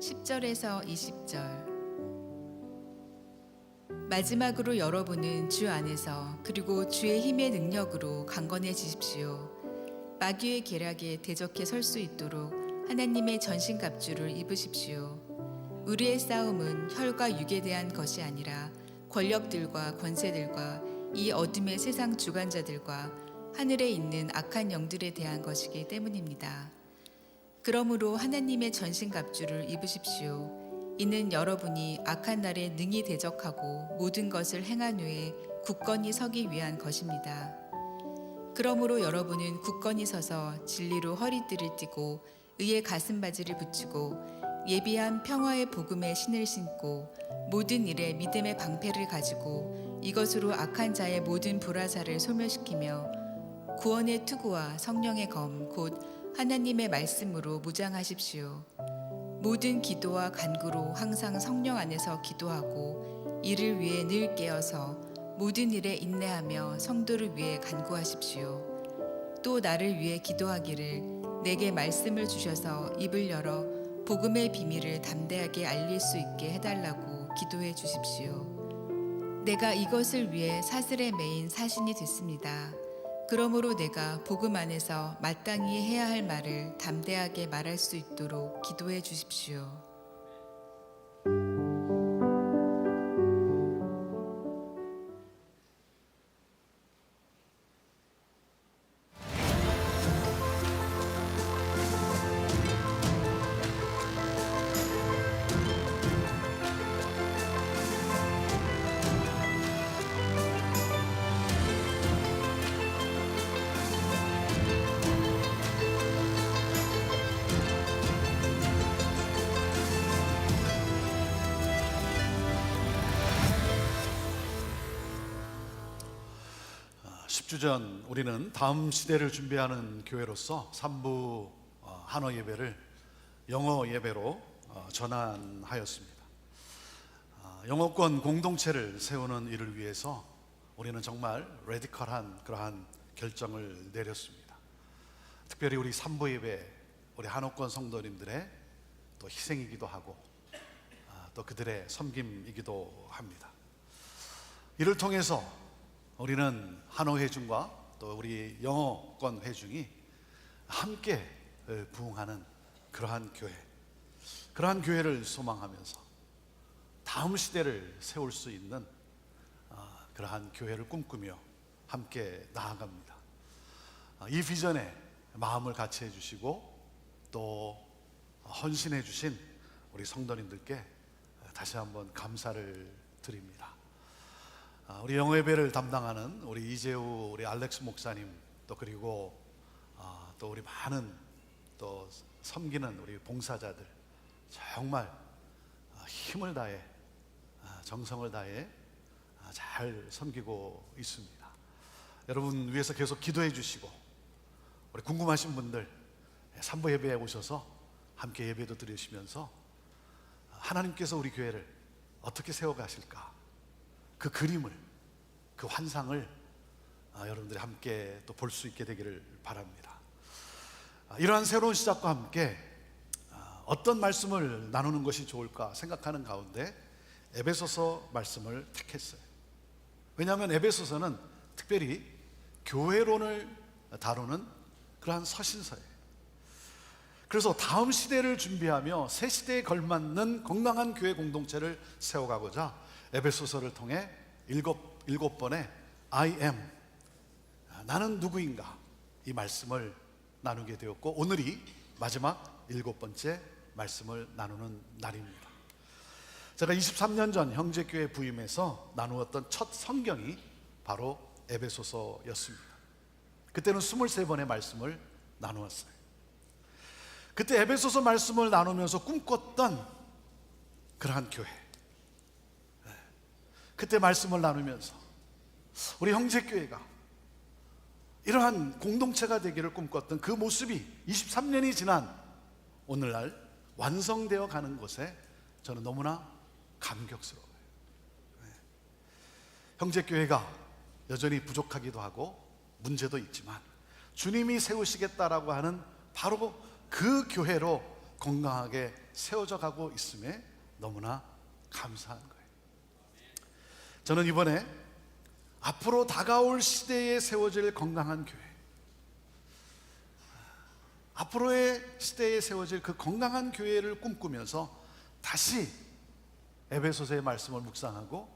10절에서 20절. 마지막으로 여러분은 주 안에서 그리고 주의 힘의 능력으로 강건해지십시오. 마귀의 계략에 대적해 설 수 있도록 하나님의 전신갑주를 입으십시오. 우리의 싸움은 혈과 육에 대한 것이 아니라 권력들과 권세들과 이 어둠의 세상 주관자들과 하늘에 있는 악한 영들에 대한 것이기 때문입니다. 그러므로 하나님의 전신갑주를 입으십시오. 이는 여러분이 악한 날에 능히 대적하고 모든 것을 행한 후에 굳건히 서기 위한 것입니다. 그러므로 여러분은 굳건히 서서 진리로 허리띠를 띠고 의의 가슴바지를 붙이고 예비한 평화의 복음의 신을 신고 모든 일에 믿음의 방패를 가지고 이것으로 악한 자의 모든 불화살을 소멸시키며 구원의 투구와 성령의 검 곧 하나님의 말씀으로 무장하십시오. 모든 기도와 간구로 항상 성령 안에서 기도하고 이를 위해 늘 깨어서 모든 일에 인내하며 성도를 위해 간구하십시오. 또 나를 위해 기도하기를 내게 말씀을 주셔서 입을 열어 복음의 비밀을 담대하게 알릴 수 있게 해달라고 기도해 주십시오. 내가 이것을 위해 사슬에 매인 사신이 됐습니다. 그러므로 내가 복음 안에서 마땅히 해야 할 말을 담대하게 말할 수 있도록 기도해 주십시오. 전 우리는 다음 시대를 준비하는 교회로서 3부 한어 예배를 영어 예배로 전환하였습니다. 영어권 공동체를 세우는 일을 위해서 우리는 정말 레디컬한 그러한 결정을 내렸습니다. 특별히 우리 3부 예배, 우리 한어권 성도님들의 또 희생이기도 하고 또 그들의 섬김이기도 합니다. 이를 통해서 우리는 한어 회중과 또 우리 영어권 회중이 함께 부흥하는 그러한 교회, 그러한 교회를 소망하면서 다음 시대를 세울 수 있는 그러한 교회를 꿈꾸며 함께 나아갑니다. 이 비전에 마음을 같이 해주시고 또 헌신해 주신 우리 성도님들께 다시 한번 감사를 드립니다. 우리 영어 예배를 담당하는 우리 이재우, 우리 알렉스 목사님, 또 그리고 또 우리 많은 또 섬기는 우리 봉사자들 정말 힘을 다해 정성을 다해 잘 섬기고 있습니다. 여러분 위해서 계속 기도해 주시고 우리 궁금하신 분들 3부 예배에 오셔서 함께 예배도 드리시면서 하나님께서 우리 교회를 어떻게 세워가실까, 그 그림을, 그 환상을 여러분들이 함께 또 볼 수 있게 되기를 바랍니다. 이러한 새로운 시작과 함께 어떤 말씀을 나누는 것이 좋을까 생각하는 가운데 에베소서 말씀을 택했어요. 왜냐하면 에베소서는 특별히 교회론을 다루는 그러한 서신서예요. 그래서 다음 시대를 준비하며 새 시대에 걸맞는 건강한 교회 공동체를 세워가고자 에베소서를 통해 일곱 번의 I am, 나는 누구인가, 이 말씀을 나누게 되었고 오늘이 마지막 7번째 말씀을 나누는 날입니다. 제가 23년 전 형제교회 부임해서 나누었던 첫 성경이 바로 에베소서였습니다. 그때는 23번의 말씀을 나누었어요. 그때 에베소서 말씀을 나누면서 꿈꿨던 그러한 교회, 그때 말씀을 나누면서 우리 형제교회가 이러한 공동체가 되기를 꿈꿨던 그 모습이 23년이 지난 오늘날 완성되어 가는 것에 저는 너무나 감격스러워요. 형제교회가 여전히 부족하기도 하고 문제도 있지만 주님이 세우시겠다라고 하는 바로 그 교회로 건강하게 세워져 가고 있음에 너무나 감사한 거예요. 저는 이번에 앞으로 다가올 시대에 세워질 건강한 교회, 앞으로의 시대에 세워질 그 건강한 교회를 꿈꾸면서 다시 에베소서의 말씀을 묵상하고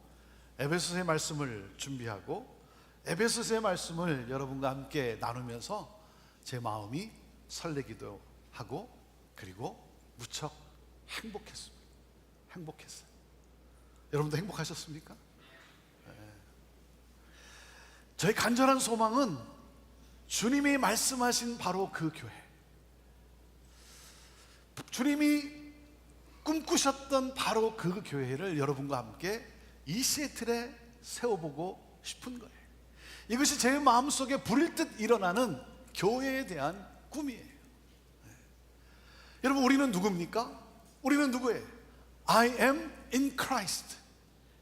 에베소서의 말씀을 준비하고 에베소서의 말씀을 여러분과 함께 나누면서 제 마음이 설레기도 하고 그리고 무척 행복했습니다. 행복했어요. 여러분도 행복하셨습니까? 네. 저희 간절한 소망은 주님이 말씀하신 바로 그 교회, 주님이 꿈꾸셨던 바로 그 교회를 여러분과 함께 이 시애틀에 세워보고 싶은 거예요. 이것이 제 마음속에 불일 듯 일어나는 교회에 대한 꿈이에요. 네. 여러분, 우리는 누굽니까? 우리는 누구예요? I am in Christ.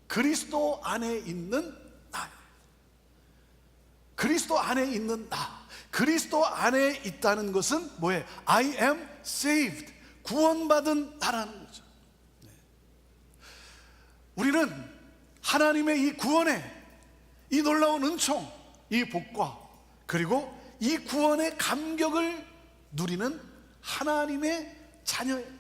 그리스도 안에 있는 나. 그리스도 안에 있는 나. 그리스도 안에 있다는 것은 뭐예요? I am saved. 구원받은 나라는 거죠. 네. 우리는 하나님의 이 구원의 이 놀라운 은총, 이 복과 그리고 이 구원의 감격을 누리는 하나님의 자녀예요.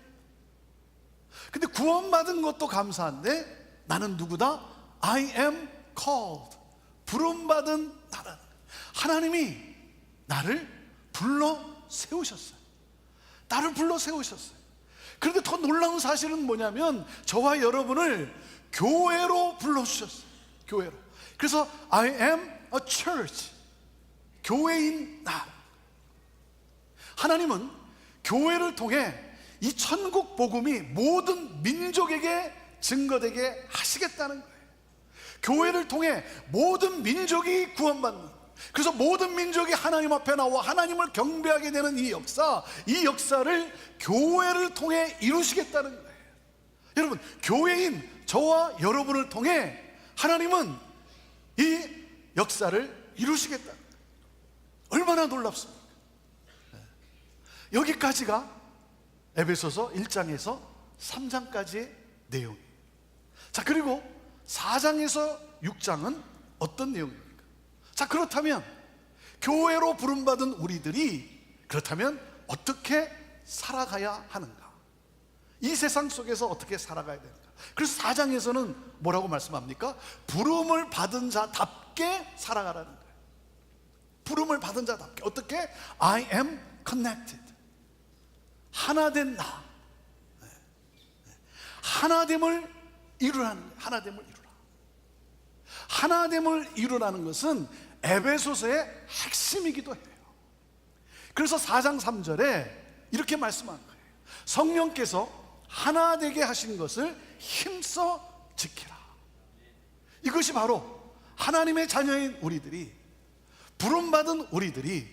근데 구원받은 것도 감사한데 나는 누구다? I am called. 부름받은 나라. 하나님이 나를 불러 세우셨어요. 나를 불러 세우셨어요. 그런데 더 놀라운 사실은 뭐냐면 저와 여러분을 교회로 불러주셨어요. 교회로. 그래서 I am a church. 교회인 나. 하나님은 교회를 통해 이 천국 복음이 모든 민족에게 증거되게 하시겠다는 거예요. 교회를 통해 모든 민족이 구원받는, 그래서 모든 민족이 하나님 앞에 나와 하나님을 경배하게 되는 이 역사를 교회를 통해 이루시겠다는 거예요. 여러분, 교회인 저와 여러분을 통해 하나님은 이 역사를 이루시겠다. 얼마나 놀랍습니까? 여기까지가 에베소서 1장에서 3장까지의 내용이에요. 자, 그리고 4장에서 6장은 어떤 내용입니까? 자, 그렇다면 교회로 부름받은 우리들이 그렇다면 어떻게 살아가야 하는가? 이 세상 속에서 어떻게 살아가야 되는가? 그래서 4장에서는 뭐라고 말씀합니까? 부름을 받은 자답게 살아가라는 거예요. 부름을 받은 자답게. 어떻게? I am connected. 하나된 나. 하나됨을 이루라는 거예요. 하나됨을 이루라. 하나됨을 이루라는 것은 에베소서의 핵심이기도 해요. 그래서 4장 3절에 이렇게 말씀한 거예요. 성령께서 하나 되게 하신 것을 힘써 지키라. 이것이 바로 하나님의 자녀인 우리들이, 부름받은 우리들이,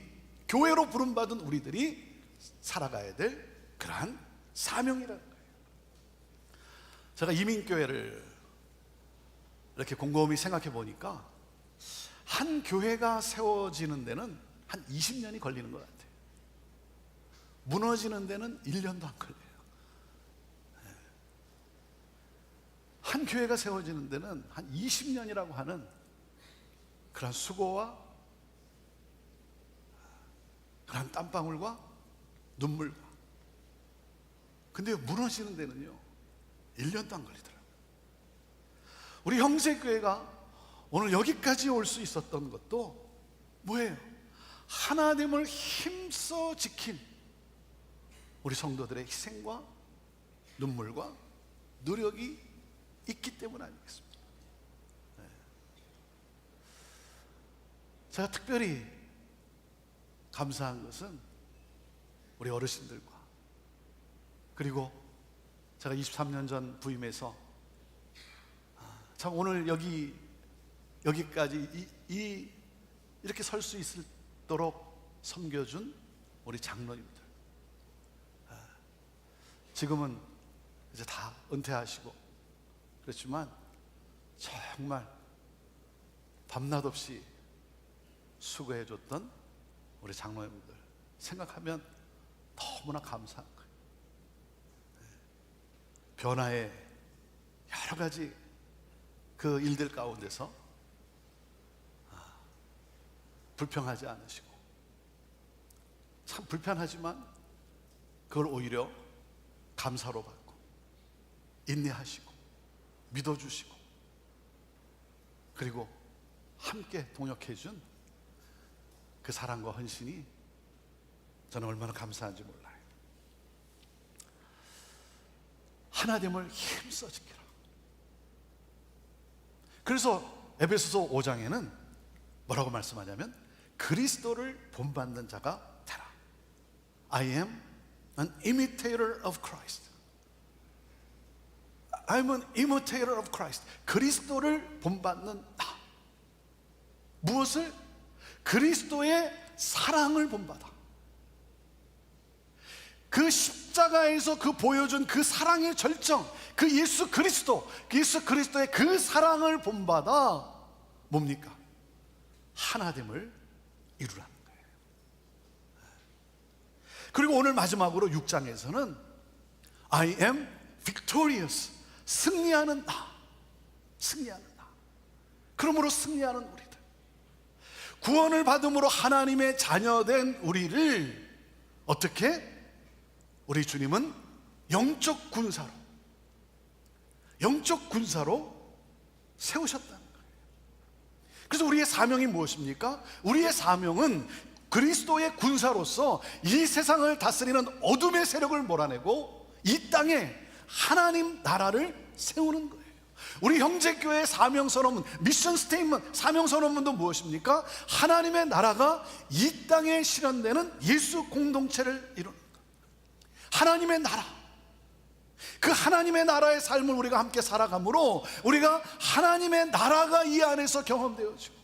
교회로 부름받은 우리들이 살아가야 될 그러한 사명이라는 거예요. 제가 이민교회를 이렇게 곰곰이 생각해 보니까 한 교회가 세워지는 데는 한 20년이 걸리는 것 같아요. 무너지는 데는 1년도 안 걸려요. 한 교회가 세워지는 데는 한 20년이라고 하는 그런 수고와 그런 땀방울과 눈물과, 근데 무너지는 데는요 1년도 안 걸리더라고요. 우리 형제교회가 오늘 여기까지 올 수 있었던 것도 뭐예요? 하나됨을 힘써 지킨 우리 성도들의 희생과 눈물과 노력이 있기 때문 아니겠습니까? 네. 제가 특별히 감사한 것은 우리 어르신들과, 그리고 제가 23년 전 부임해서 참 오늘 여기까지 이렇게 설 수 있도록 섬겨준 우리 장로님들, 지금은 이제 다 은퇴하시고 그렇지만 정말 밤낮 없이 수고해줬던 우리 장로님들 생각하면 너무나 감사한 거예요. 변화의 여러 가지 그 일들 가운데서 불평하지 않으시고, 참 불편하지만 그걸 오히려 감사로 받고 인내하시고 믿어주시고, 그리고 함께 동역해 준 그 사랑과 헌신이 저는 얼마나 감사한지 몰라요. 하나됨을 힘써 지키라. 그래서 에베소서 5장에는 뭐라고 말씀하냐면 그리스도를 본받는 자가 되라. I am an imitator of Christ. I'm an imitator of Christ. 그리스도를 본받는 나. 무엇을? 그리스도의 사랑을 본받아. 그 십자가에서 그 보여준 그 사랑의 절정, 그 예수 그리스도의 그 사랑을 본받아 뭡니까? 하나됨을 이루라는 거예요. 그리고 오늘 마지막으로 6장에서는 I am victorious. 승리하는 나. 승리하는 나. 그러므로 승리하는 우리들. 구원을 받음으로 하나님의 자녀된 우리를 어떻게? 우리 주님은 영적 군사로 세우셨다는 거예요. 그래서 우리의 사명이 무엇입니까? 우리의 사명은 그리스도의 군사로서 이 세상을 다스리는 어둠의 세력을 몰아내고 이 땅에 하나님 나라를 세우는 거예요. 우리 형제교회의 사명선언문, 미션 스테이트먼트, 사명선언문도 무엇입니까? 하나님의 나라가 이 땅에 실현되는 예수 공동체를 이루는 것. 하나님의 나라, 그 하나님의 나라의 삶을 우리가 함께 살아가므로 우리가 하나님의 나라가 이 안에서 경험되어지고,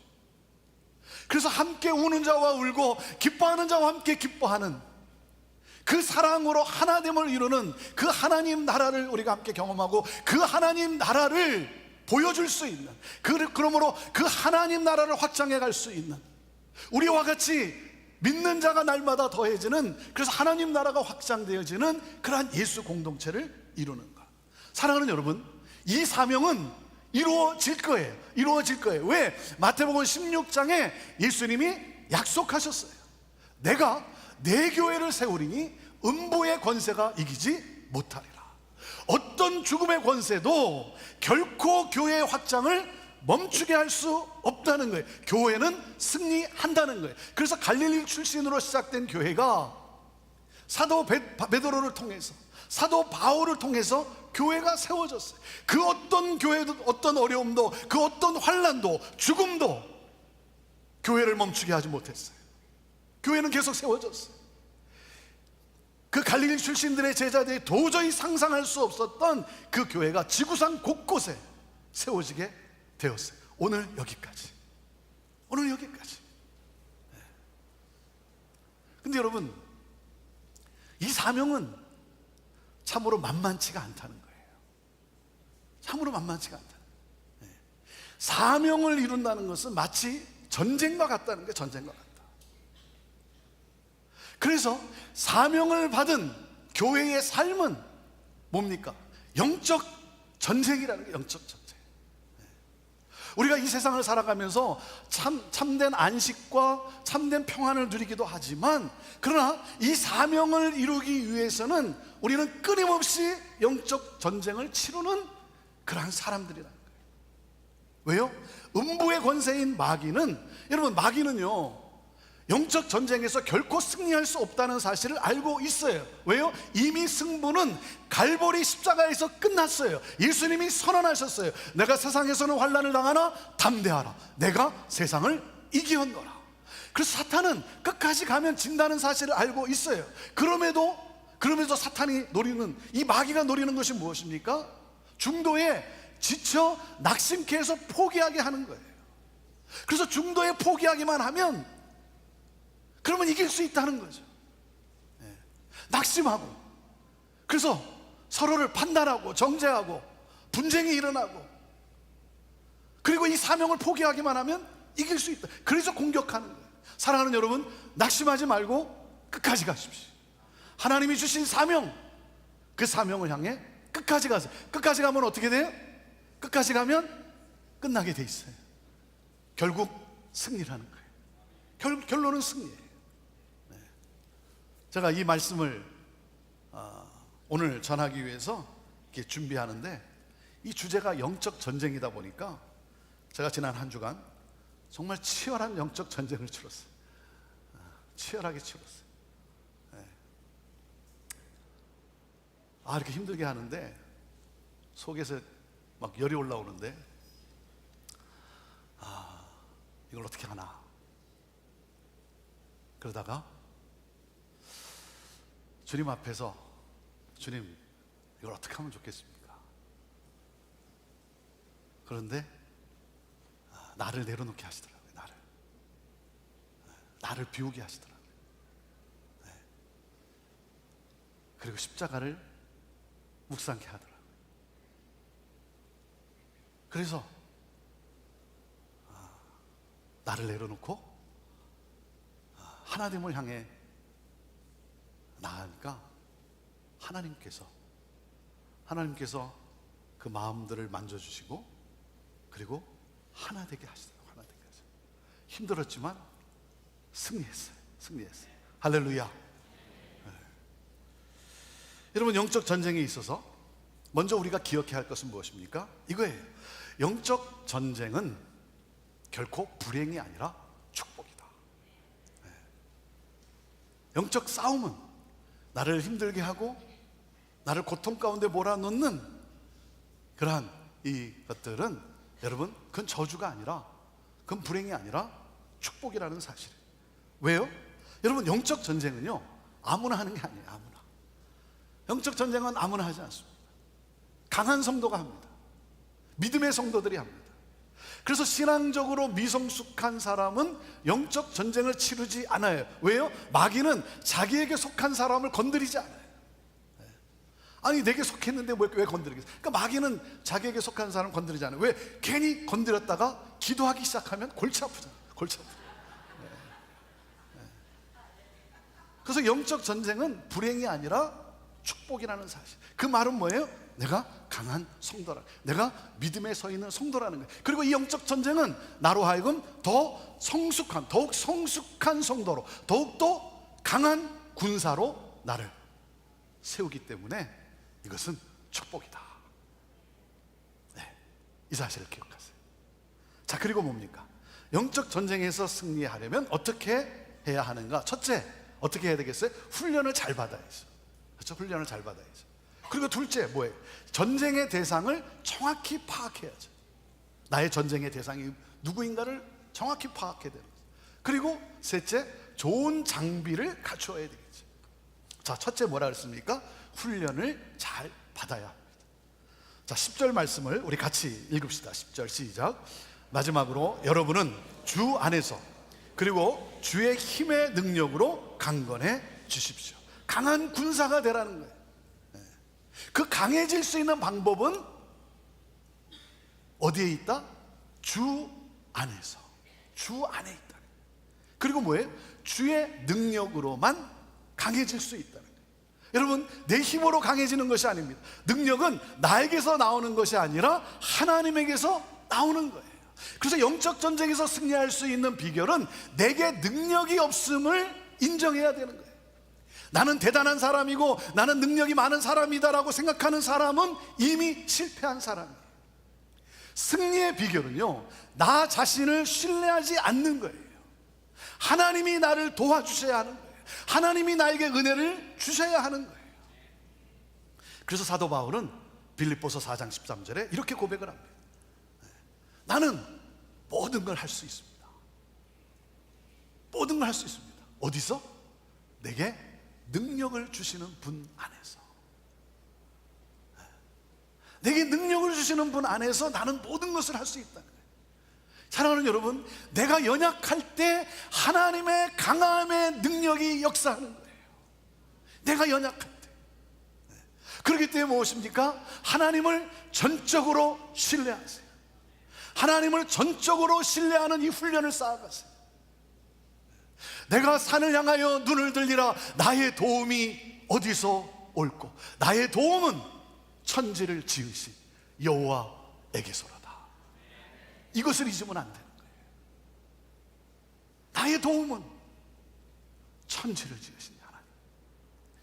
그래서 함께 우는 자와 울고 기뻐하는 자와 함께 기뻐하는 그 사랑으로 하나됨을 이루는 그 하나님 나라를 우리가 함께 경험하고, 그 하나님 나라를 보여줄 수 있는, 그러므로 그 하나님 나라를 확장해 갈 수 있는 우리와 같이 믿는 자가 날마다 더해지는, 그래서 하나님 나라가 확장되어지는 그러한 예수 공동체를 이루는 것. 사랑하는 여러분, 이 사명은 이루어질 거예요. 왜? 마태복음 16장에 예수님이 약속하셨어요. 내가 내 교회를 세우리니 음부의 권세가 이기지 못하리라. 어떤 죽음의 권세도 결코 교회의 확장을 멈추게 할 수 없다는 거예요. 교회는 승리한다는 거예요. 그래서 갈릴리 출신으로 시작된 교회가 사도 베드로를 통해서, 사도 바울을 통해서 교회가 세워졌어요. 그 어떤 교회도, 어떤 어려움도, 그 어떤 환난도, 죽음도 교회를 멈추게 하지 못했어요. 교회는 계속 세워졌어요. 그 갈릴리 출신들의 제자들이 도저히 상상할 수 없었던 그 교회가 지구상 곳곳에 세워지게 되었어요. 오늘 여기까지. 근데 여러분, 이 사명은 참으로 만만치가 않다는 거예요. 참으로 만만치가 않다는 거예요. 사명을 이룬다는 것은 마치 전쟁과 같다는 거예요. 전쟁과 같다. 그래서 사명을 받은 교회의 삶은 뭡니까? 영적 전쟁이라는 거예요. 영적 전쟁. 우리가 이 세상을 살아가면서 참된 안식과 참된 평안을 누리기도 하지만, 그러나 이 사명을 이루기 위해서는 우리는 끊임없이 영적 전쟁을 치르는 그러한 사람들이라는 거예요. 왜요? 음부의 권세인 마귀는, 여러분, 마귀는요 영적 전쟁에서 결코 승리할 수 없다는 사실을 알고 있어요. 왜요? 이미 승부는 갈보리 십자가에서 끝났어요. 예수님이 선언하셨어요. 내가 세상에서는 환난을 당하나 담대하라. 내가 세상을 이기었노라. 그래서 사탄은 끝까지 가면 진다는 사실을 알고 있어요. 그럼에도 사탄이 노리는, 이 마귀가 노리는 것이 무엇입니까? 중도에 지쳐 낙심케 해서 포기하게 하는 거예요. 그래서 중도에 포기하기만 하면 그러면 이길 수 있다는 거죠. 낙심하고, 그래서 서로를 판단하고 정죄하고 분쟁이 일어나고, 그리고 이 사명을 포기하기만 하면 이길 수 있다. 그래서 공격하는 거예요. 사랑하는 여러분, 낙심하지 말고 끝까지 가십시오. 하나님이 주신 사명, 그 사명을 향해 끝까지 끝까지 가세요. 끝까지 가면 어떻게 돼요? 끝까지 가면 끝나게 돼 있어요. 결국 승리라는 거예요. 결론은 승리예요. 네. 제가 이 말씀을 오늘 전하기 위해서 이렇게 준비하는데, 이 주제가 영적 전쟁이다 보니까 제가 지난 한 주간 정말 치열한 영적 전쟁을 치렀어요. 치열하게 치렀어요. 네. 이렇게 힘들게 하는데 속에서 막 열이 올라오는데, 이걸 어떻게 하나. 그러다가 주님 앞에서, 주님, 이걸 어떻게 하면 좋겠습니까? 그런데 나를 내려놓게 하시더라고요. 나를 비우게 하시더라고요. 네. 그리고 십자가를 묵상케 하더라고요. 그래서 나를 내려놓고 하나님을 향해 나아가니까 하나님께서 그 마음들을 만져주시고, 그리고 하나 되게 하시더라고요. 하나 되게 하시더라고요. 힘들었지만 승리했어요. 할렐루야. 네. 여러분, 영적 전쟁에 있어서 먼저 우리가 기억해야 할 것은 무엇입니까? 이거예요. 영적 전쟁은 결코 불행이 아니라 축복이다. 네. 영적 싸움은 나를 힘들게 하고 나를 고통 가운데 몰아넣는 그러한 이 것들은, 여러분, 그건 저주가 아니라, 그건 불행이 아니라 축복이라는 사실이에요. 왜요? 여러분, 영적 전쟁은요, 아무나 하는 게 아니에요. 아무나. 영적 전쟁은 아무나 하지 않습니다. 강한 성도가 합니다. 믿음의 성도들이 합니다. 그래서 신앙적으로 미성숙한 사람은 영적 전쟁을 치르지 않아요. 왜요? 마귀는 자기에게 속한 사람을 건드리지 않아요. 아니, 내게 속했는데 왜 건드리겠어? 그러니까 마귀는 자기에게 속한 사람을 건드리지 않아요. 왜? 괜히 건드렸다가 기도하기 시작하면 골치 아프잖아요. 골치 아프죠. 그래서 영적 전쟁은 불행이 아니라 축복이라는 사실. 그 말은 뭐예요? 내가 강한 성도라, 내가 믿음에 서 있는 성도라는 거예요. 그리고 이 영적 전쟁은 나로 하여금 더욱 성숙한 성도로, 더욱더 강한 군사로 나를 세우기 때문에 이것은 축복이다. 네, 이 사실을 기억하세요. 자, 그리고 뭡니까? 영적 전쟁에서 승리하려면 어떻게 해야 하는가? 첫째, 어떻게 해야 되겠어요? 훈련을 잘 받아야죠. 그렇죠? 훈련을 잘 받아야죠. 그리고 둘째, 뭐예요? 전쟁의 대상을 정확히 파악해야죠. 나의 전쟁의 대상이 누구인가를 정확히 파악해야 되는 거죠. 그리고 셋째, 좋은 장비를 갖추어야 되겠죠. 자, 첫째 뭐라 그랬습니까? 훈련을 잘 받아야 합니다. 자, 10절 말씀을 우리 같이 읽읍시다. 10절 시작. 마지막으로 여러분은 주 안에서, 그리고 주의 힘의 능력으로 강건해 주십시오. 강한 군사가 되라는 거예요. 그 강해질 수 있는 방법은 어디에 있다? 주 안에서, 주 안에 있다. 그리고 뭐예요? 주의 능력으로만 강해질 수 있다는 거예요. 여러분, 내 힘으로 강해지는 것이 아닙니다. 능력은 나에게서 나오는 것이 아니라 하나님에게서 나오는 거예요. 그래서 영적 전쟁에서 승리할 수 있는 비결은 내게 능력이 없음을 인정해야 되는 거예요. 나는 대단한 사람이고 나는 능력이 많은 사람이다라고 생각하는 사람은 이미 실패한 사람이에요. 승리의 비결은요, 나 자신을 신뢰하지 않는 거예요. 하나님이 나를 도와주셔야 하는 거예요. 하나님이 나에게 은혜를 주셔야 하는 거예요. 그래서 사도 바울은 빌립보서 4장 13절에 이렇게 고백을 합니다. 나는 모든 걸 할 수 있습니다. 모든 걸 할 수 있습니다. 어디서? 내게 능력을 주시는 분 안에서. 내게 능력을 주시는 분 안에서 나는 모든 것을 할 수 있다는 거예요. 사랑하는 여러분, 내가 연약할 때 하나님의 강함의 능력이 역사하는 거예요. 내가 연약할 때. 그렇기 때문에 무엇입니까? 하나님을 전적으로 신뢰하세요. 하나님을 전적으로 신뢰하는 이 훈련을 쌓아가세요. 내가 산을 향하여 눈을 들리라. 나의 도움이 어디서 올꼬? 나의 도움은 천지를 지으신 여호와에게서로다. 이것을 잊으면 안 되는 거예요. 나의 도움은 천지를 지으신 하나님.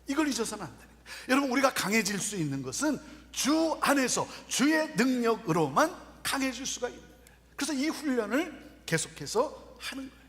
이걸 잊어서는 안 되는 거예요. 여러분, 우리가 강해질 수 있는 것은 주 안에서 주의 능력으로만 강해질 수가 있는 거예요. 그래서 이 훈련을 계속해서 하는 거예요.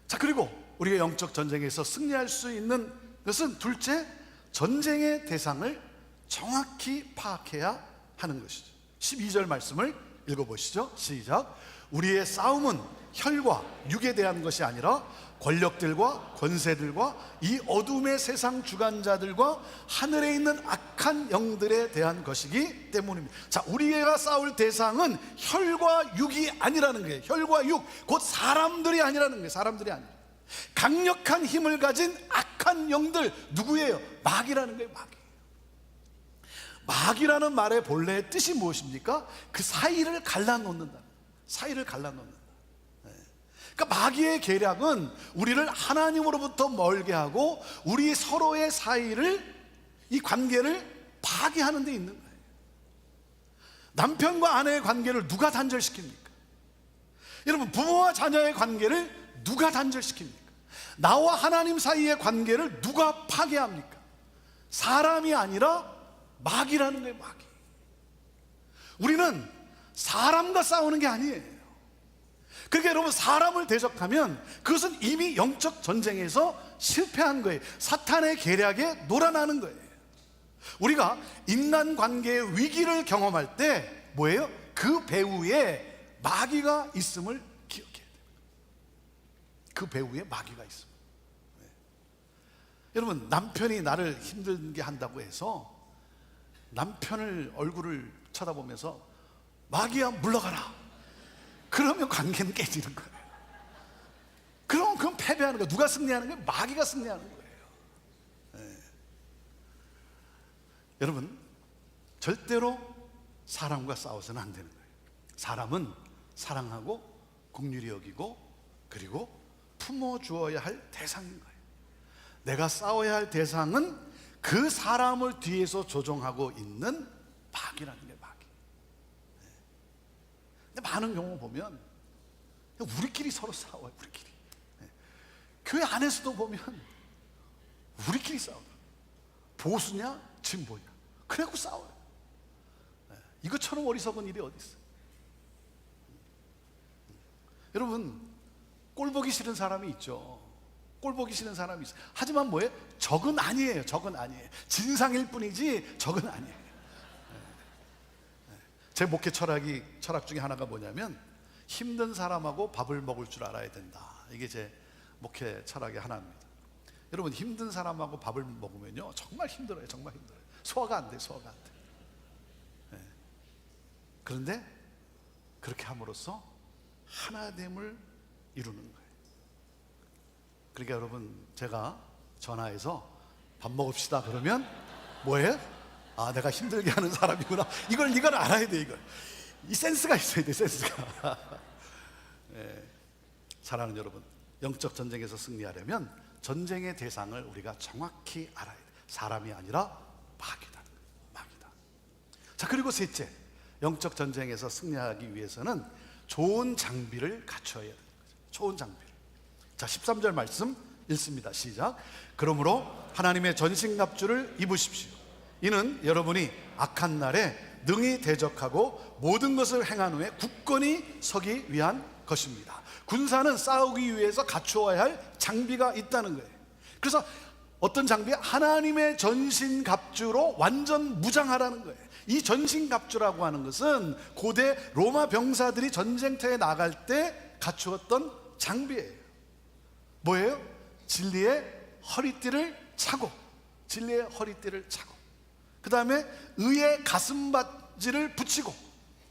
자, 그리고 우리가 영적 전쟁에서 승리할 수 있는 것은 둘째, 전쟁의 대상을 정확히 파악해야 하는 것이죠. 12절 말씀을 읽어보시죠. 시작. 우리의 싸움은 혈과 육에 대한 것이 아니라 권력들과 권세들과 이 어둠의 세상 주관자들과 하늘에 있는 악한 영들에 대한 것이기 때문입니다. 자, 우리가 싸울 대상은 혈과 육이 아니라는 거예요. 혈과 육, 곧 사람들이 아니라는 거예요. 사람들이 아니에요. 강력한 힘을 가진 악한 영들, 누구예요? 마귀라는 거예요. 마귀. 마귀라는 말의 본래의 뜻이 무엇입니까? 그 사이를 갈라놓는다. 사이를 갈라놓는다. 그러니까 마귀의 계략은 우리를 하나님으로부터 멀게 하고 우리 서로의 사이를, 이 관계를 파괴하는 데 있는 거예요. 남편과 아내의 관계를 누가 단절시킵니까? 여러분, 부모와 자녀의 관계를 누가 단절시킵니까? 나와 하나님 사이의 관계를 누가 파괴합니까? 사람이 아니라 마귀라는 거예요. 마귀. 우리는 사람과 싸우는 게 아니에요. 그러니까 여러분, 사람을 대적하면 그것은 이미 영적 전쟁에서 실패한 거예요. 사탄의 계략에 놀아나는 거예요. 우리가 인간관계의 위기를 경험할 때 뭐예요? 그 배후에 마귀가 있음을 기억해야 돼요. 그 배후에 마귀가 있습니다. 네. 여러분, 남편이 나를 힘들게 한다고 해서 남편을 얼굴을 쳐다보면서 마귀야 물러가라, 그러면 관계는 깨지는 거예요. 그건 패배하는 거예요. 누가 승리하는 거예요? 마귀가 승리하는 거예요. 네. 여러분, 절대로 사람과 싸워서는 안 되는 거예요. 사람은 사랑하고 긍휼히 여기고 그리고 품어주어야 할 대상인 거예요. 내가 싸워야 할 대상은 그 사람을 뒤에서 조종하고 있는 마귀라는 게 마귀. 근데 많은 경우 보면 우리끼리 서로 싸워요. 우리끼리. 교회 안에서도 보면 우리끼리 싸워요. 보수냐 진보냐 그래갖고 싸워요. 이것처럼 어리석은 일이 어디 있어요? 여러분, 꼴 보기 싫은 사람이 있죠. 꼴 보기 싫은 사람이 있어요. 하지만 뭐예요? 적은 아니에요. 적은 아니에요. 진상일 뿐이지 적은 아니에요. 제 목회 철학 중에 하나가 뭐냐면, 힘든 사람하고 밥을 먹을 줄 알아야 된다. 이게 제 목회 철학의 하나입니다. 여러분, 힘든 사람하고 밥을 먹으면요 정말 힘들어요. 정말 힘들어요. 소화가 안 돼요. 소화가 안 돼요. 그런데 그렇게 함으로써 하나됨을 이루는 거예요. 그러니까 여러분, 제가 전화해서 밥 먹읍시다 그러면 뭐예요? 아, 내가 힘들게 하는 사람이구나. 이걸 알아야 돼. 이 센스가 있어야 돼. 센스가. 사랑하는 여러분, 영적 전쟁에서 승리하려면 전쟁의 대상을 우리가 정확히 알아야 돼. 사람이 아니라 마귀다. 마귀다. 자, 그리고 셋째, 영적 전쟁에서 승리하기 위해서는 좋은 장비를 갖춰야 되는 거죠. 좋은 장비를. 자, 13절 말씀 읽습니다. 시작. 그러므로 하나님의 전신갑주를 입으십시오. 이는 여러분이 악한 날에 능히 대적하고 모든 것을 행한 후에 굳건히 서기 위한 것입니다. 군사는 싸우기 위해서 갖추어야 할 장비가 있다는 거예요. 그래서 어떤 장비? 하나님의 전신갑주로 완전 무장하라는 거예요. 이 전신갑주라고 하는 것은 고대 로마 병사들이 전쟁터에 나갈 때 갖추었던 장비예요. 뭐예요? 진리의 허리띠를 차고, 진리의 허리띠를 차고, 그 다음에 의의 가슴바지를 붙이고,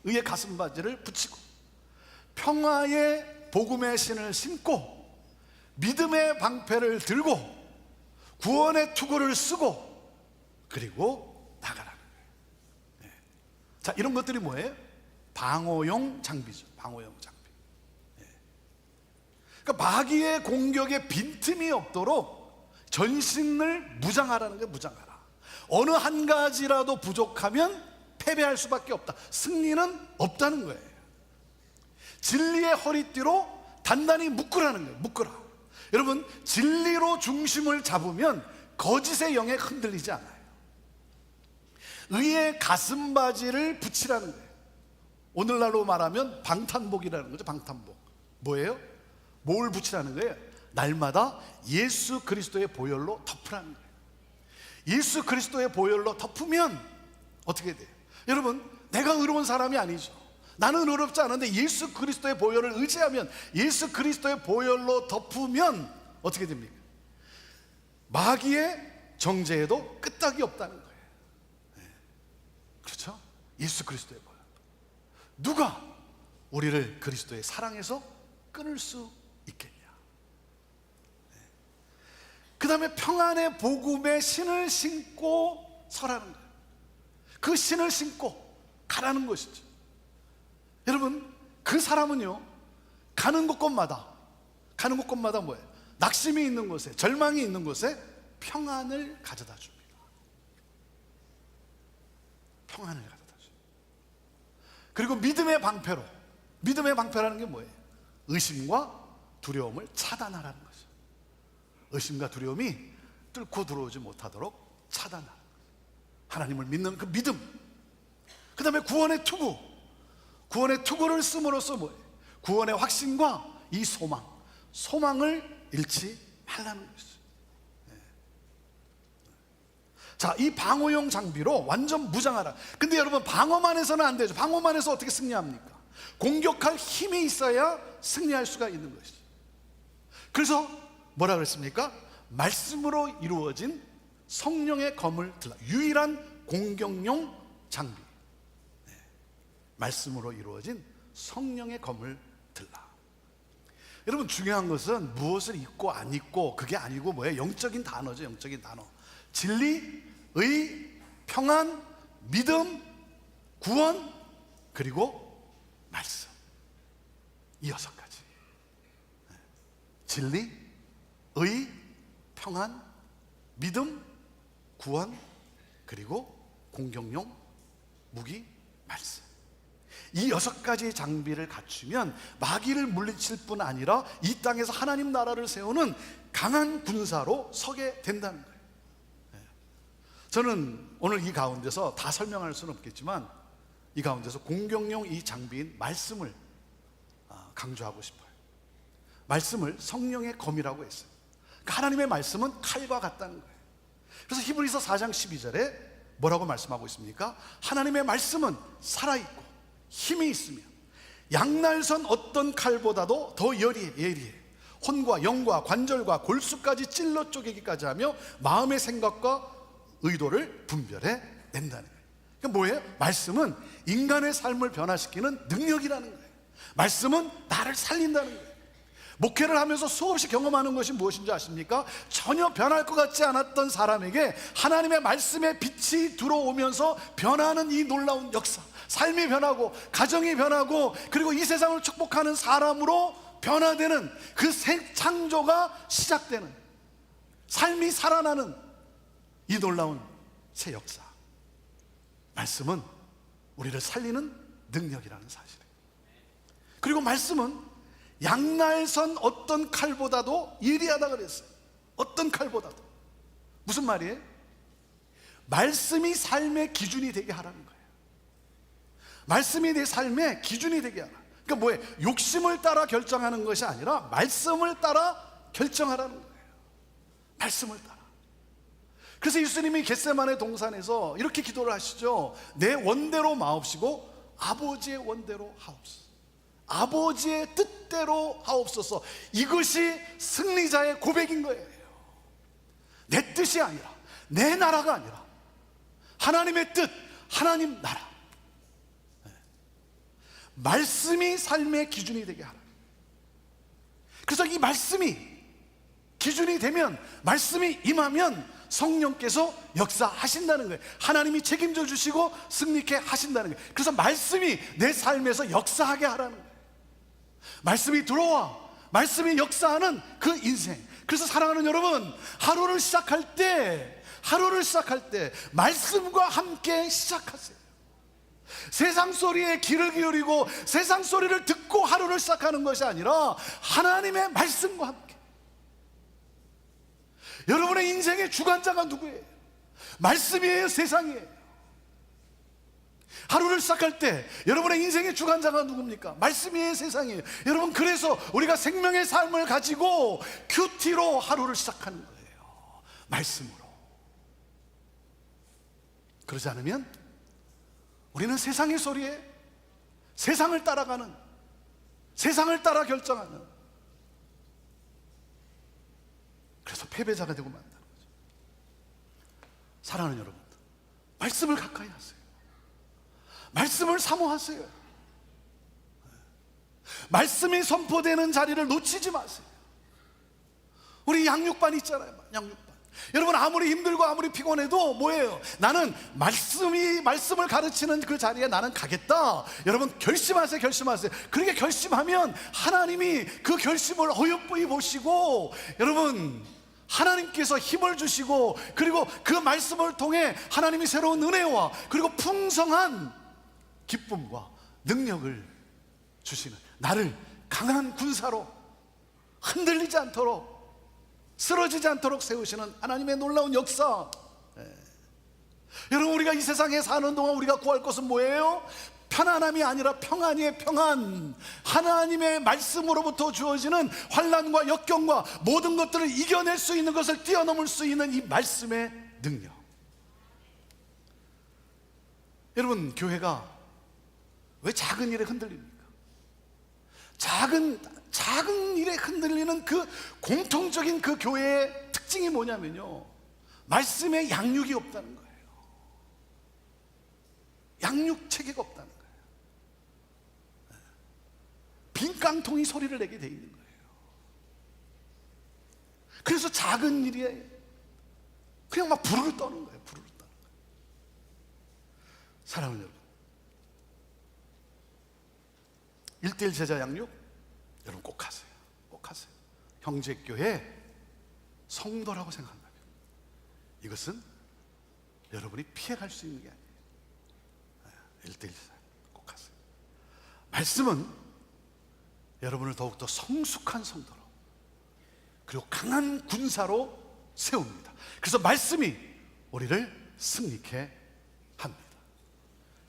의의 가슴바지를 붙이고, 평화의 복음의 신을 신고, 믿음의 방패를 들고, 구원의 투구를 쓰고, 그리고 나가라는 거예요. 자, 이런 것들이 뭐예요? 방어용 장비죠. 방어용 장비. 그러니까 마귀의 공격에 빈틈이 없도록 전신을 무장하라는 거예요. 무장하라. 어느 한 가지라도 부족하면 패배할 수밖에 없다. 승리는 없다는 거예요. 진리의 허리띠로 단단히 묶으라는 거예요. 묶으라. 여러분, 진리로 중심을 잡으면 거짓의 영에 흔들리지 않아요. 의의 가슴바지를 붙이라는 거예요. 오늘날로 말하면 방탄복이라는 거죠. 방탄복. 뭐예요? 뭘 붙이라는 거예요? 날마다 예수 그리스도의 보혈로 덮으라는 거예요. 예수 그리스도의 보혈로 덮으면 어떻게 돼요? 여러분, 내가 의로운 사람이 아니죠. 나는 의롭지 않은데 예수 그리스도의 보혈을 의지하면, 예수 그리스도의 보혈로 덮으면 어떻게 됩니까? 마귀의 정죄에도 끄떡이 없다는 거예요. 그렇죠? 예수 그리스도의 보혈. 누가 우리를 그리스도의 사랑에서 끊을 수 있겠냐? 그 다음에 평안의 복음의 신을 신고 서라는 거예요. 그 신을 신고 가라는 것이죠. 여러분, 그 사람은요, 가는 곳곳마다 뭐예요? 낙심이 있는 곳에, 절망이 있는 곳에 평안을 가져다 줍니다. 평안을 가져다 줍니다. 그리고 믿음의 방패라는 게 뭐예요? 의심과 두려움을 차단하라는 거죠. 의심과 두려움이 뚫고 들어오지 못하도록 차단하는 거죠. 하나님을 믿는 그 믿음. 그 다음에 구원의 투구를 씀으로써 뭐예요? 구원의 확신과 이 소망을 잃지 말라는 것이죠. 자, 이 방어용 장비로 완전 무장하라. 근데 여러분, 방어만 해서는 안 되죠. 방어만 해서 어떻게 승리합니까? 공격할 힘이 있어야 승리할 수가 있는 것이죠. 그래서 뭐라 그랬습니까? 말씀으로 이루어진 성령의 검을 들라. 유일한 공격용 장비. 말씀으로 이루어진 성령의 검을 들라. 여러분, 중요한 것은 무엇을 입고 안 입고 그게 아니고 뭐예요? 영적인 단어죠. 영적인 단어. 진리, 의, 평안, 믿음, 구원, 그리고 말씀. 이 6가지. 진리, 의, 평안, 믿음, 구원, 그리고 공격용 무기, 말씀. 이 6가지 장비를 갖추면 마귀를 물리칠 뿐 아니라 이 땅에서 하나님 나라를 세우는 강한 군사로 서게 된다는 거예요. 저는 오늘 이 가운데서 다 설명할 수는 없겠지만 이 가운데서 공격용 이 장비인 말씀을 강조하고 싶어요. 말씀을 성령의 검이라고 했어요. 그러니까 하나님의 말씀은 칼과 같다는 거예요. 그래서 히브리서 4장 12절에 뭐라고 말씀하고 있습니까? 하나님의 말씀은 살아있고 힘이 있으며 양날선 어떤 칼보다도 더 예리해 혼과 영과 관절과 골수까지 찔러 쪼개기까지 하며 마음의 생각과 의도를 분별해 낸다는 거예요. 그러니까 뭐예요? 말씀은 인간의 삶을 변화시키는 능력이라는 거예요. 말씀은 나를 살린다는 거예요. 목회를 하면서 수없이 경험하는 것이 무엇인지 아십니까? 전혀 변할 것 같지 않았던 사람에게 하나님의 말씀의 빛이 들어오면서 변하는 이 놀라운 역사. 삶이 변하고 가정이 변하고 그리고 이 세상을 축복하는 사람으로 변화되는 그 새 창조가 시작되는, 삶이 살아나는 이 놀라운 새 역사. 말씀은 우리를 살리는 능력이라는 사실이에요. 그리고 말씀은 양날선 어떤 칼보다도 예리하다 그랬어요. 어떤 칼보다도. 무슨 말이에요? 말씀이 삶의 기준이 되게 하라는 거예요. 말씀이 내 삶의 기준이 되게 하라. 그러니까 뭐예요? 욕심을 따라 결정하는 것이 아니라 말씀을 따라 결정하라는 거예요. 말씀을 따라. 그래서 예수님이 겟세마네 동산에서 이렇게 기도를 하시죠. 내 원대로 마옵시고 아버지의 원대로 하옵소서. 아버지의 뜻대로 하옵소서. 이것이 승리자의 고백인 거예요. 내 뜻이 아니라, 내 나라가 아니라 하나님의 뜻, 하나님 나라. 말씀이 삶의 기준이 되게 하라. 그래서 이 말씀이 기준이 되면, 말씀이 임하면 성령께서 역사하신다는 거예요. 하나님이 책임져 주시고 승리케 하신다는 거예요. 그래서 말씀이 내 삶에서 역사하게 하라는 거예요. 말씀이 들어와, 말씀이 역사하는 그 인생. 그래서 사랑하는 여러분, 하루를 시작할 때 하루를 시작할 때 말씀과 함께 시작하세요. 세상 소리에 귀를 기울이고 세상 소리를 듣고 하루를 시작하는 것이 아니라 하나님의 말씀과 함께. 여러분의 인생의 주관자가 누구예요? 말씀이에요, 세상이에요? 하루를 시작할 때 여러분의 인생의 주관자가 누굽니까? 말씀이에요, 세상이에요? 여러분, 그래서 우리가 생명의 삶을 가지고 큐티로 하루를 시작하는 거예요. 말씀으로. 그러지 않으면 우리는 세상의 소리에 세상을 따라가는, 세상을 따라 결정하는, 그래서 패배자가 되고 만다는 거죠. 사랑하는 여러분, 말씀을 가까이 하세요. 말씀을 사모하세요. 말씀이 선포되는 자리를 놓치지 마세요. 우리 양육반 있잖아요, 양육반. 여러분, 아무리 힘들고 아무리 피곤해도 뭐예요? 나는 말씀을 가르치는 그 자리에 나는 가겠다. 여러분, 결심하세요, 결심하세요. 그렇게 결심하면 하나님이 그 결심을 어여쁘게 보시고, 여러분, 하나님께서 힘을 주시고, 그리고 그 말씀을 통해 하나님이 새로운 은혜와 그리고 풍성한 기쁨과 능력을 주시는, 나를 강한 군사로 흔들리지 않도록, 쓰러지지 않도록 세우시는 하나님의 놀라운 역사. 여러분, 우리가 이 세상에 사는 동안 우리가 구할 것은 뭐예요? 편안함이 아니라 평안이에요. 평안. 하나님의 말씀으로부터 주어지는 환난과 역경과 모든 것들을 이겨낼 수 있는 것을 뛰어넘을 수 있는 이 말씀의 능력. 여러분, 교회가 왜 작은 일에 흔들립니까? 작은 일에 흔들리는 그 공통적인 그 교회의 특징이 뭐냐면요, 말씀에 양육이 없다는 거예요. 양육 체계가 없다는 거예요. 빈 깡통이 소리를 내게 돼 있는 거예요. 그래서 작은 일에 그냥 막 부르르 떠는 거예요. 부르르 떠는 거예요. 사랑하는 여러분, 1:1 제자 양육 여러분 꼭 하세요. 꼭 하세요. 형제교회 성도라고 생각한다면 이것은 여러분이 피해갈 수 있는 게 아니에요. 1:1 꼭 하세요. 말씀은 여러분을 더욱더 성숙한 성도로, 그리고 강한 군사로 세웁니다. 그래서 말씀이 우리를 승리케 합니다.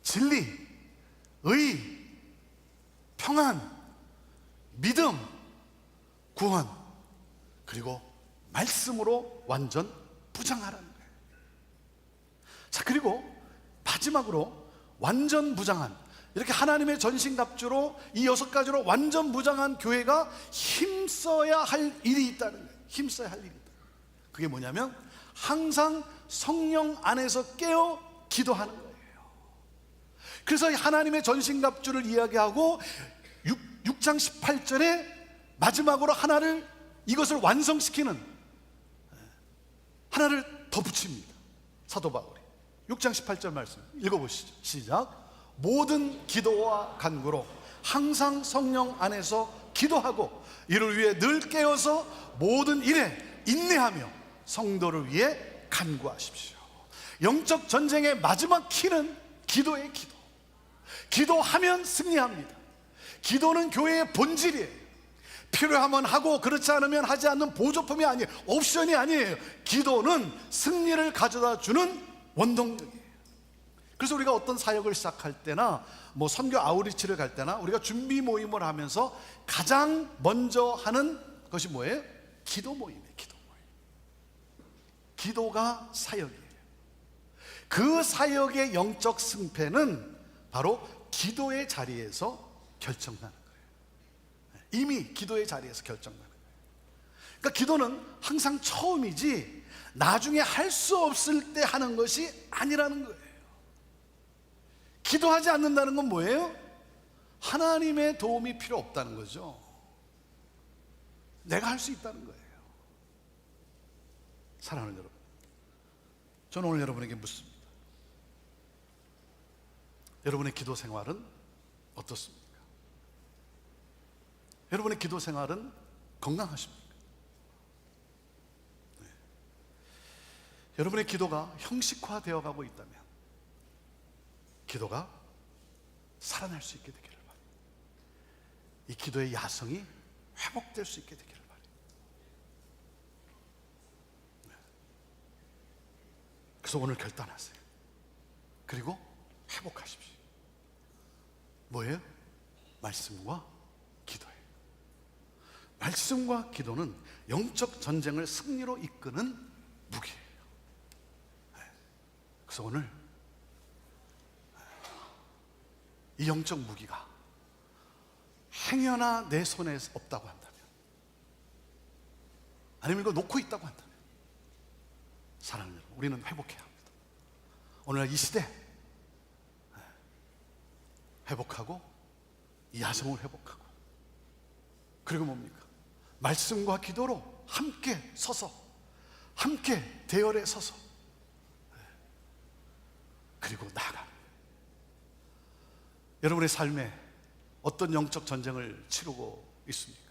진리, 의, 평안, 믿음, 구원, 그리고 말씀으로 완전 부장하라는 거예요. 자, 그리고 마지막으로 완전 부장한, 이렇게 하나님의 전신갑주로 이 6가지로 완전 부장한 교회가 힘써야 할 일이 있다는 거예요. 힘써야 할 일이 있다. 그게 뭐냐면 항상 성령 안에서 깨어 기도하는 거예요. 그래서 하나님의 전신갑주를 이야기하고 6장 18절에 마지막으로 이것을 완성시키는 하나를 더 붙입니다. 사도 바울이 6장 18절 말씀 읽어보시죠. 시작. 모든 기도와 간구로 항상 성령 안에서 기도하고 이를 위해 늘 깨어서 모든 일에 인내하며 성도를 위해 간구하십시오. 영적 전쟁의 마지막 키는 기도의 기도. 기도하면 승리합니다. 기도는 교회의 본질이에요. 필요하면 하고 그렇지 않으면 하지 않는 보조품이 아니에요. 옵션이 아니에요. 기도는 승리를 가져다 주는 원동력이에요. 그래서 우리가 어떤 사역을 시작할 때나 선교 아우리치를 갈 때나 우리가 준비 모임을 하면서 가장 먼저 하는 것이 뭐예요? 기도 모임이에요. 기도 모임. 기도가 사역이에요. 그 사역의 영적 승패는 바로 기도의 자리에서 결정나는 거예요. 이미 기도의 자리에서 결정나는 거예요. 그러니까 기도는 항상 처음이지 나중에 할 수 없을 때 하는 것이 아니라는 거예요. 기도하지 않는다는 건 뭐예요? 하나님의 도움이 필요 없다는 거죠. 내가 할 수 있다는 거예요. 사랑하는 여러분, 저는 오늘 여러분에게 묻습니다. 여러분의 기도 생활은 어떻습니까? 여러분의 기도 생활은 건강하십니까? 네. 여러분의 기도가 형식화되어 가고 있다면 기도가 살아날 수 있게 되기를 바랍니다. 이 기도의 야성이 회복될 수 있게 되기를 바랍니다. 그래서 오늘 결단하세요. 그리고 회복하십시오. 뭐예요? 말씀과 기도예요. 말씀과 기도는 영적 전쟁을 승리로 이끄는 무기예요. 그래서 오늘 이 영적 무기가 행여나 내 손에 없다고 한다면, 아니면 이거 놓고 있다고 한다면, 사랑하는 여러분, 우리는 회복해야 합니다. 오늘 이 시대 회복하고, 이 야성을 회복하고, 그리고 뭡니까? 말씀과 기도로 함께 서서, 함께 대열에 서서, 그리고 나아가. 여러분의 삶에 어떤 영적 전쟁을 치르고 있습니까?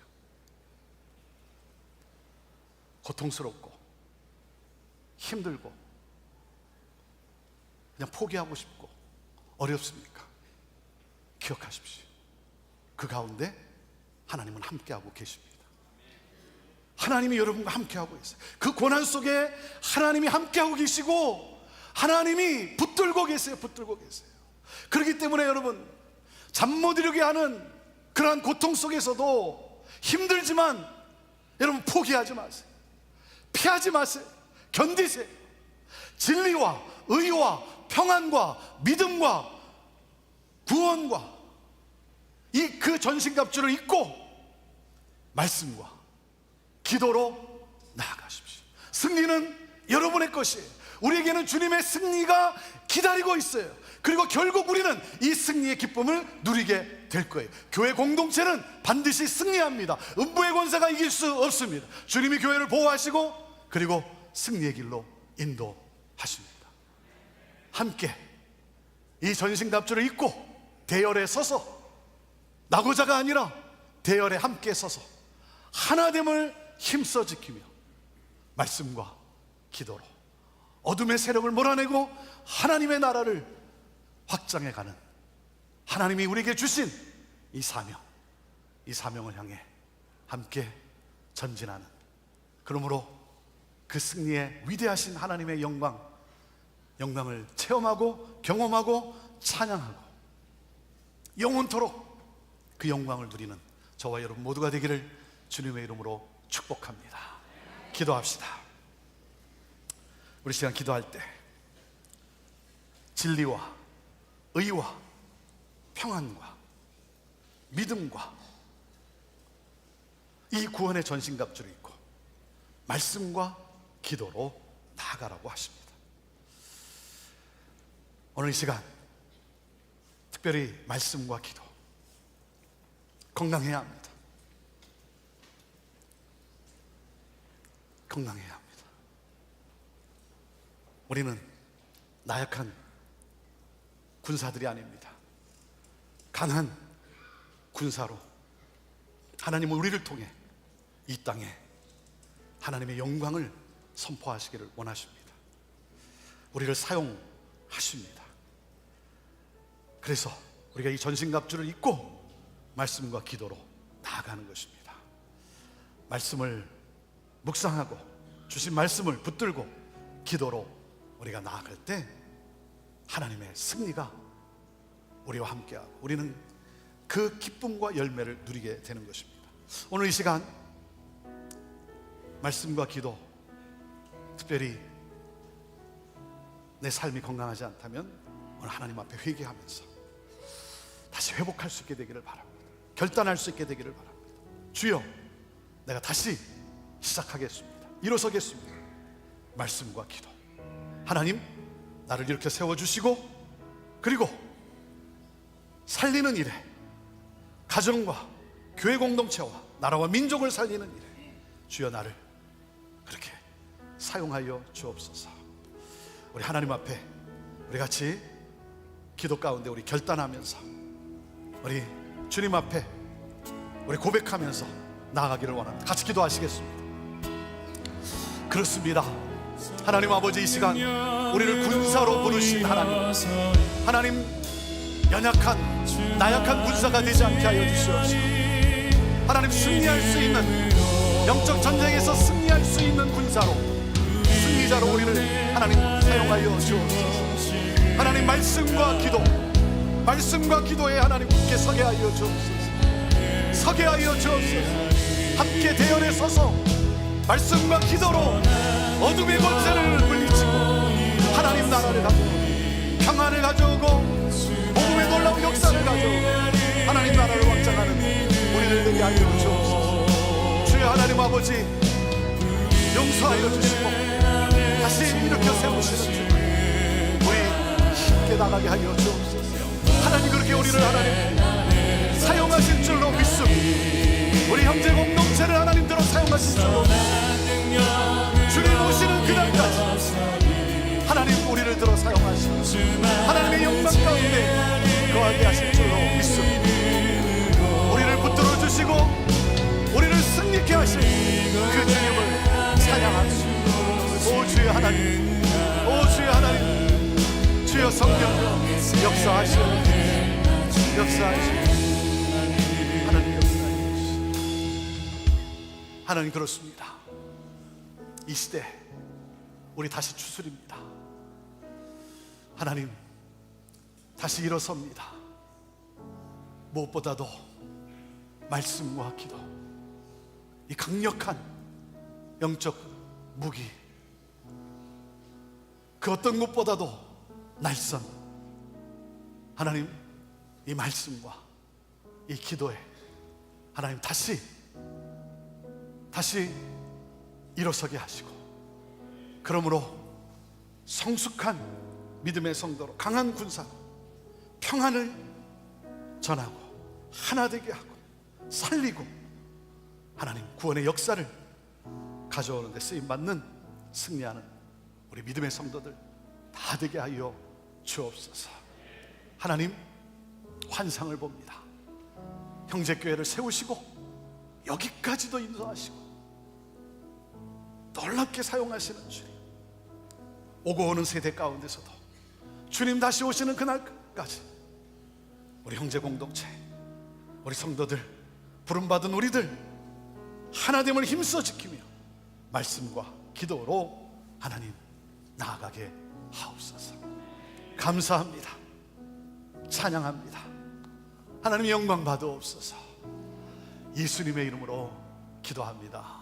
고통스럽고 힘들고 그냥 포기하고 싶고 어렵습니까? 기억하십시오. 그 가운데 하나님은 함께하고 계십니다. 하나님이 여러분과 함께하고 있어요. 그 고난 속에 하나님이 함께하고 계시고 하나님이 붙들고 계세요. 붙들고 계세요. 그렇기 때문에 여러분, 잠 못 이루게 하는 그러한 고통 속에서도 힘들지만 여러분 포기하지 마세요. 피하지 마세요. 견디세요. 진리와 의와 평안과 믿음과 구원과 이 그 전신갑주를 입고 말씀과 기도로 나아가십시오. 승리는 여러분의 것이에요. 우리에게는 주님의 승리가 기다리고 있어요. 그리고 결국 우리는 이 승리의 기쁨을 누리게 될 거예요. 교회 공동체는 반드시 승리합니다. 음부의 권세가 이길 수 없습니다. 주님이 교회를 보호하시고 그리고 승리의 길로 인도하십니다. 함께 이 전신갑주를 입고 대열에 서서, 나고자가 아니라 대열에 함께 서서 하나됨을 힘써 지키며 말씀과 기도로 어둠의 세력을 몰아내고 하나님의 나라를 확장해가는, 하나님이 우리에게 주신 이 사명, 이 사명을 향해 함께 전진하는, 그러므로 그 승리의 위대하신 하나님의 영광을 체험하고 경험하고 찬양하고 영원토록 그 영광을 누리는 저와 여러분 모두가 되기를 주님의 이름으로 축복합니다. 기도합시다. 우리 시간 기도할 때 진리와 의와 평안과 믿음과 이 구원의 전신갑주를 입고 말씀과 기도로 나아가라고 하십니다. 오늘 이 시간 특별히 말씀과 기도 건강해야 합니다. 건강해야 합니다. 우리는 나약한 군사들이 아닙니다. 강한 군사로 하나님은 우리를 통해 이 땅에 하나님의 영광을 선포하시기를 원하십니다. 우리를 사용하십니다. 그래서 우리가 이 전신갑주를 입고 말씀과 기도로 나아가는 것입니다. 말씀을 묵상하고 주신 말씀을 붙들고 기도로 우리가 나아갈 때 하나님의 승리가 우리와 함께하고 우리는 그 기쁨과 열매를 누리게 되는 것입니다. 오늘 이 시간 말씀과 기도, 특별히 내 삶이 건강하지 않다면 오늘 하나님 앞에 회개하면서 다시 회복할 수 있게 되기를 바랍니다. 결단할 수 있게 되기를 바랍니다. 주여, 내가 다시 시작하겠습니다. 일어서겠습니다. 말씀과 기도, 하나님 나를 이렇게 세워주시고 그리고 살리는 일에, 가정과 교회 공동체와 나라와 민족을 살리는 일에 주여 나를 그렇게 사용하여 주옵소서. 우리 하나님 앞에 우리 같이 기도 가운데 우리 결단하면서 우리 주님 앞에 우리 고백하면서 나아가기를 원합니다. 같이 기도하시겠습니다. 그렇습니다. 하나님 아버지, 이 시간 우리를 군사로 부르신 하나님, 연약한 나약한 군사가 되지 않게 하여 주시옵시고, 하나님 승리할 수 있는, 영적 전쟁에서 승리할 수 있는 군사로, 승리자로 우리를 하나님 사용하여 주옵소서. 하나님, 말씀과 기도에 하나님 함께 서게 하여 주옵소서. 서게 하여 주옵소서. 함께 대열에 서서 말씀과 기도로 어둠의 권세를 물리치고 하나님 나라를 가져오고 평안을 가져오고 복음의 놀라운 역사를 가져오고 하나님 나라를 확장하는 우리를 되게 하여 주옵소서. 주여 하나님 아버지, 용서하여 주시고 다시 일으켜 세우시는 주, 우리 함께 나가게 하여 주옵소서. 하나님, 그렇게 우리를 하나님 사용하실 줄로 믿습니다. 우리 형제 공동체를 하나님대로 사용하실 줄로 믿습니다. 주님 오시는 그날까지 하나님 우리를 들어 사용하시고 하나님의 영광 가운데 거하게 하실 줄로 믿습니다. 우리를 붙들어 주시고 우리를 승리케 하실 그 주님을 찬양합니다. 오 주여 하나님, 오 주여 하나님, 주여 성령 역사하시오, 역사하시오. 하나님, 그렇습니다. 이 시대 우리 다시 추스립니다. 하나님, 다시 일어섭니다. 무엇보다도 말씀과 기도, 이 강력한 영적 무기, 그 어떤 것보다도 날선 하나님, 이 말씀과 이 기도에 하나님 다시 일어서게 하시고, 그러므로 성숙한 믿음의 성도로, 강한 군사로 평안을 전하고 하나 되게 하고 살리고 하나님 구원의 역사를 가져오는 데 쓰임받는 승리하는 우리 믿음의 성도들 다 되게 하여 주옵소서. 하나님, 환상을 봅니다. 형제교회를 세우시고 여기까지도 인도하시고 놀랍게 사용하시는 주님, 오고 오는 세대 가운데서도 주님 다시 오시는 그날까지 우리 형제 공동체, 우리 성도들, 부름받은 우리들 하나됨을 힘써 지키며 말씀과 기도로 하나님 나아가게 하옵소서. 감사합니다. 찬양합니다. 하나님 영광 받으옵소서. 예수님의 이름으로 기도합니다.